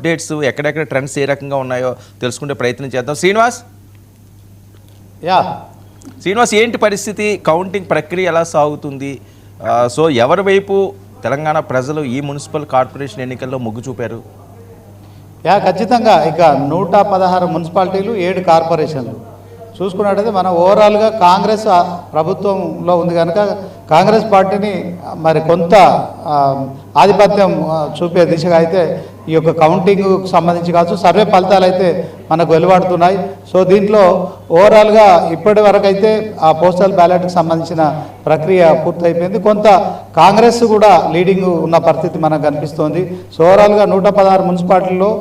Updates ఎక్కడెక్కడ trends ఏ రకంగా ఉన్నాయో తెలుసుకునే ప్రయత్నం చేద్దాం. శ్రీనివాస్ ఏంటి పరిస్థితి? కౌంటింగ్ ప్రక్రియ ఎలా సాగుతుంది? సో ఎవరి వైపు తెలంగాణ ప్రజలు ఈ మున్సిపల్ కార్పొరేషన్ ఎన్నికల్లో మొగ్గు చూపారు? ఖచ్చితంగా ఇక 116 మున్సిపాలిటీలు 7 కార్పొరేషన్లు చూసుకున్నట్టయితే మనం ఓవరాల్గా కాంగ్రెస్ ప్రభుత్వంలో ఉంది కనుక కాంగ్రెస్ పార్టీని మరి కొంత ఆధిపత్యం చూపే దిశగా అయితే ఈ యొక్క కౌంటింగ్కు సంబంధించి కావచ్చు సర్వే ఫలితాలు అయితే మనకు వెలువడుతున్నాయి. సో దీంట్లో ఓవరాల్గా ఇప్పటి వరకు అయితే ఆ పోస్టల్ బ్యాలెట్కి సంబంధించిన ప్రక్రియ పూర్తయిపోయింది. కొంత కాంగ్రెస్ కూడా లీడింగ్ ఉన్న పరిస్థితి మనకు కనిపిస్తోంది. సో ఓవరాల్గా 116 మున్సిపాలిటీల్లో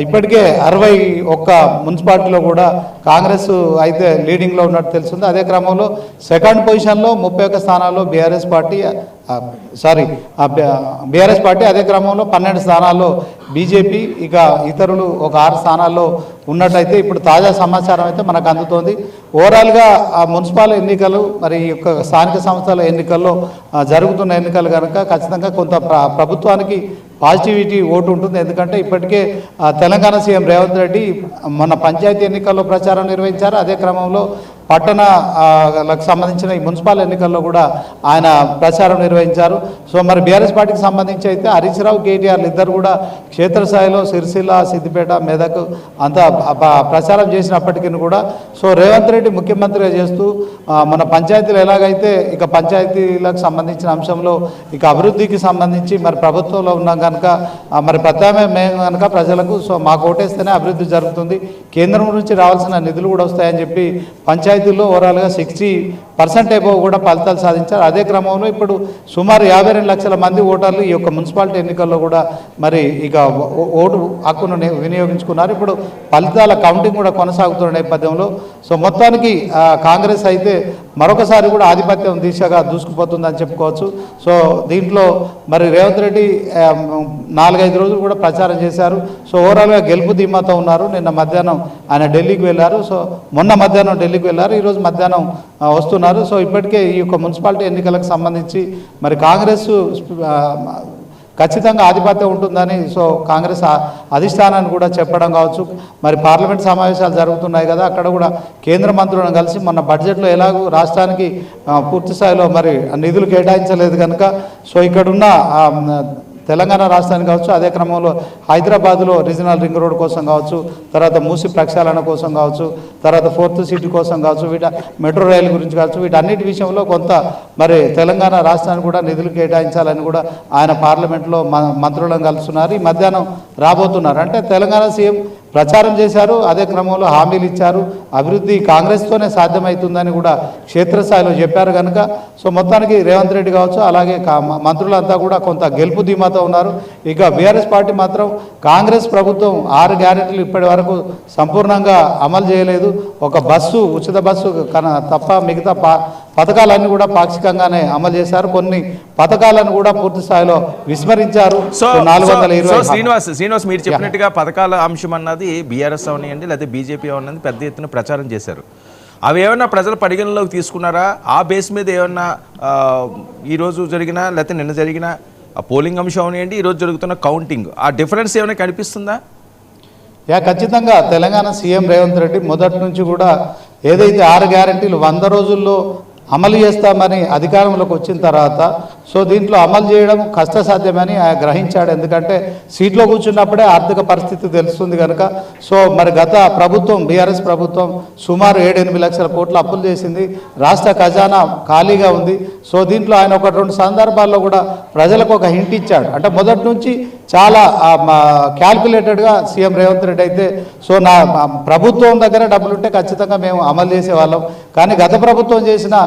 ఇప్పటికే 61 మున్సిపాలిటీలో కూడా కాంగ్రెస్ అయితే లీడింగ్లో ఉన్నట్టు తెలుస్తుంది. అదే క్రమంలో సెకండ్ పొజిషన్లో 31 స్థానాల్లో బీఆర్ఎస్ పార్టీ, అదే క్రమంలో 12 స్థానాల్లో బీజేపీ, ఇక ఇతరులు ఒక 6 స్థానాల్లో ఉన్నట్టయితే ఇప్పుడు తాజా సమాచారం అయితే మనకు అందుతోంది. ఓవరాల్గా ఆ మున్సిపల్ ఎన్నికలు మరి ఈ యొక్క స్థానిక సంస్థల ఎన్నికల్లో జరుగుతున్న ఎన్నికలు కనుక ఖచ్చితంగా కొంత ప్రభుత్వానికి పాజిటివిటీ ఓటు ఉంటుంది. ఎందుకంటే ఇప్పటికే తెలంగాణ సీఎం రేవంత్ రెడ్డి మన పంచాయతీ ఎన్నికల్లో ప్రచారం నిర్వహించారు. అదే క్రమంలో పట్టణలకు సంబంధించిన ఈ మున్సిపల్ ఎన్నికల్లో కూడా ఆయన ప్రచారం నిర్వహించారు. సో మరి బీఆర్ఎస్ పార్టీకి సంబంధించి అయితే హరీష్ రావు, కేటీఆర్ ఇద్దరు కూడా క్షేత్రస్థాయిలో సిరిసిల్ల, సిద్దిపేట, మెదక్ అంతా ప్రచారం చేసినప్పటికీ కూడా సో రేవంత్ రెడ్డి ముఖ్యమంత్రిగా చేస్తూ మన పంచాయతీలు ఎలాగైతే ఇక పంచాయతీలకు సంబంధించిన అంశంలో ఇక అభివృద్ధికి సంబంధించి మరి ప్రభుత్వంలో ఉన్నాం కనుక మరి ప్రత్యామ్నాయం మేము కనుక ప్రజలకు సో మాకు ఓటేస్తేనే అభివృద్ధి జరుగుతుంది, కేంద్రం నుంచి రావాల్సిన నిధులు కూడా వస్తాయని చెప్పి పంచాయతీల్లో ఓవరాల్గా 60% ఎబోవ్ కూడా ఫలితాలు సాధించారు. అదే క్రమంలో ఇప్పుడు సుమారు 52 లక్షల మంది ఓటర్లు ఈ యొక్క మున్సిపాలిటీ ఎన్నికల్లో కూడా మరి ఇక ఓటు హక్కును వినియోగించుకున్నారు. ఇప్పుడు ఫలితాల కౌంటింగ్ కూడా కొనసాగుతున్న నేపథ్యంలో సో మొత్తానికి కాంగ్రెస్ అయితే మరొకసారి కూడా ఆధిపత్యం దిశగా దూసుకుపోతుందని చెప్పుకోవచ్చు. సో దీంట్లో మరి రేవంత్ రెడ్డి 4-5 రోజులు కూడా ప్రచారం చేశారు. సో ఓవరాల్గా గెలుపు ధీమాతో ఉన్నారు. నిన్న మధ్యాహ్నం ఆయన ఢిల్లీకి వెళ్ళారు. సో మొన్న మధ్యాహ్నం ఢిల్లీకి వెళ్ళారు, ఈరోజు మధ్యాహ్నం వస్తున్నారు. సో ఇప్పటికే ఈ యొక్క మున్సిపాలిటీ ఎన్నికలకు సంబంధించి మరి కాంగ్రెస్ ఖచ్చితంగా ఆధిపత్యం ఉంటుందని సో కాంగ్రెస్ అధిష్టానాన్ని కూడా చెప్పడం కావచ్చు. మరి పార్లమెంట్ సమావేశాలు జరుగుతున్నాయి కదా, అక్కడ కూడా కేంద్ర మంత్రులను కలిసి మొన్న బడ్జెట్లో ఎలాగో రాష్ట్రానికి పూర్తి స్థాయిలో మరి నిధులు కేటాయించలేదు కనుక సో ఇక్కడున్న తెలంగాణ రాష్ట్రానికి కావచ్చు, అదే క్రమంలో హైదరాబాద్లో రీజనల్ రింగ్ రోడ్ కోసం కావచ్చు, తర్వాత మూసి ప్రక్షాళన కోసం కావచ్చు, తర్వాత 4th సిటీ కోసం కావచ్చు, మెట్రో రైలు గురించి కావచ్చు, వీటన్నిటి విషయంలో కొంత మరి తెలంగాణ రాష్ట్రానికి కూడా నిధులు కేటాయించాలని కూడా ఆయన పార్లమెంట్లో మంత్రులను కలుస్తున్నారు. ఈ మధ్యాహ్నం రాబోతున్నారు. అంటే తెలంగాణ సీఎం ప్రచారం చేశారు, అదే క్రమంలో హామీలు ఇచ్చారు, అభివృద్ధి కాంగ్రెస్తోనే సాధ్యమవుతుందని కూడా క్షేత్రస్థాయిలో చెప్పారు కనుక సో మొత్తానికి రేవంత్ రెడ్డి కావచ్చు, అలాగే మంత్రులంతా కూడా కొంత గెలుపు ధీమాతో ఉన్నారు. ఇక బీఆర్ఎస్ పార్టీ మాత్రం కాంగ్రెస్ ప్రభుత్వం 6 గ్యారెంటీలు ఇప్పటి వరకు సంపూర్ణంగా అమలు చేయలేదు. ఒక ఉచిత బస్సు తప్ప మిగతా పథకాలన్నీ కూడా పాక్షికంగానే అమలు చేశారు. కొన్ని పథకాలను కూడా పూర్తి స్థాయిలో విస్మరించారు. 420. శ్రీనివాస్ మీరు చెప్పినట్టుగా పథకాల అంశం అన్నది బీఆర్ఎస్ అవనియండి లేదా బీజేపీ అవన్నది పెద్ద ఎత్తున ప్రచారం చేశారు. అవి ఏమన్నా ప్రజల పరిగణలోకి తీసుకున్నారా? ఆ బేస్ మీద ఏమన్నా ఈరోజు జరిగిన లేకపోతే నిన్న జరిగిన పోలింగ్ అంశం అవనియండి, ఈరోజు జరుగుతున్న కౌంటింగ్ ఆ డిఫరెన్స్ ఏమైనా కనిపిస్తుందా? ఖచ్చితంగా తెలంగాణ సీఎం రేవంత్ రెడ్డి మొదటి నుంచి కూడా ఏదైతే 6 గ్యారెంటీలు 100 రోజుల్లో అమలు చేస్తామని అధికారంలోకి వచ్చిన తర్వాత సో దీంట్లో అమలు చేయడం కష్టసాధ్యమని ఆయన గ్రహించాడు. ఎందుకంటే సీట్లో కూర్చున్నప్పుడే ఆర్థిక పరిస్థితి తెలుస్తుంది కనుక సో మరి గత ప్రభుత్వం బీఆర్ఎస్ ప్రభుత్వం సుమారు 7-8 లక్షల కోట్ల అప్పులు చేసింది, రాష్ట్ర ఖజానా ఖాళీగా ఉంది. సో దీంట్లో ఆయన 1-2 సందర్భాల్లో కూడా ప్రజలకు ఒక హింట్ ఇచ్చాడు. అంటే మొదటి నుంచి చాలా క్యాల్కులేటెడ్గా సీఎం రేవంత్ రెడ్డి అయితే సో నా ప్రభుత్వం దగ్గర డబ్బులుంటే ఖచ్చితంగా మేము అమలు చేసేవాళ్ళం, కానీ గత ప్రభుత్వం చేసిన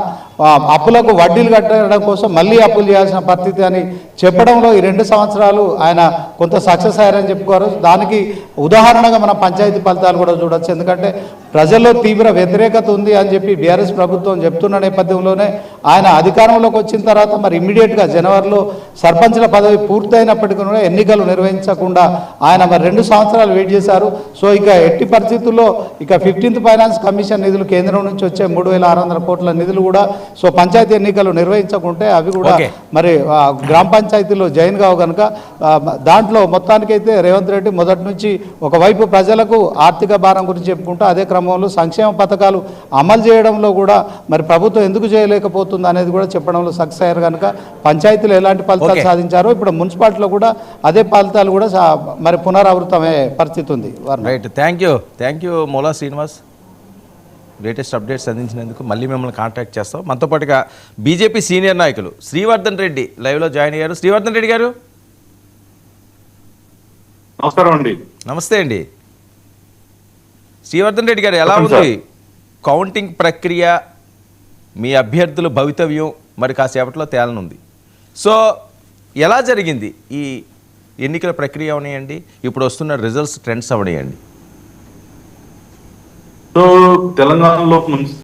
అప్పులకు వడ్డీలు కట్టడం కోసం మళ్ళీ అప్పులు చేయాల్సిన పరిస్థితి అని చెప్పడంలో ఈ 2 సంవత్సరాలు ఆయన కొంత సక్సెస్ అయ్యారని చెప్పుకోరు. దానికి ఉదాహరణగా మనం పంచాయతీ ఫలితాలు కూడా చూడొచ్చు. ఎందుకంటే ప్రజల్లో తీవ్ర వ్యతిరేకత ఉంది అని చెప్పి బీఆర్ఎస్ ప్రభుత్వం చెప్తున్న నేపథ్యంలోనే ఆయన అధికారంలోకి వచ్చిన తర్వాత మరి ఇమ్మీడియట్గా జనవరిలో సర్పంచ్ల పదవి పూర్తయినప్పటికీ కూడా ఎన్నికలు నిర్వహించకుండా ఆయన మరి 2 సంవత్సరాలు వెయిట్ చేశారు. సో ఇక ఎట్టి పరిస్థితుల్లో ఇక 15th ఫైనాన్స్ కమిషన్ నిధులు కేంద్రం నుంచి వచ్చే 3600 కోట్ల నిధులు కూడా సో పంచాయతీ ఎన్నికలు నిర్వహించకుంటే అవి కూడా మరి గ్రామ పంచాయతీలో జాయిన్ కావు కనుక దాంట్లో మొత్తానికైతే రేవంత్ రెడ్డి మొదటి నుంచి ఒకవైపు ప్రజలకు ఆర్థిక భారం గురించి చెప్పుకుంటూ అదే క్రమంలో సంక్షేమ పథకాలు అమలు చేయడంలో కూడా మరి ప్రభుత్వం ఎందుకు చేయలేకపోతుంది అనేది కూడా చెప్పడంలో సక్సెస్ అయ్యారు కనుక పంచాయతీలు ఎలాంటి ఫలితాలు సాధించారో ఇప్పుడు మున్సిపాలిటీలో కూడా అదే ఫలితాలు కూడా మరి పునరావృతమయ్యే పరిస్థితి ఉంది. రైట్, థ్యాంక్ యూ మూలా శ్రీనివాస్, లేటెస్ట్ అప్డేట్స్ అందించినందుకు. మళ్ళీ మిమ్మల్ని కాంటాక్ట్ చేస్తాం. మనతో పాటుగా బీజేపీ సీనియర్ నాయకులు శ్రీవర్ధన్ రెడ్డి లైవ్లో జాయిన్ అయ్యారు. శ్రీవర్ధన్ రెడ్డి గారు నమస్కారం అండి. నమస్తే అండి. శ్రీవర్ధన్ రెడ్డి గారు, ఎలా ఉంది కౌంటింగ్ ప్రక్రియ? మీ అభ్యర్థుల భవితవ్యం మరి కాసేపట్లో తేలనుంది. సో ఎలా జరిగింది ఈ ఎన్నికల ప్రక్రియ అవనియండి, ఇప్పుడు వస్తున్న రిజల్ట్స్ ట్రెండ్స్ అవనియండి? సో తెలంగాణలో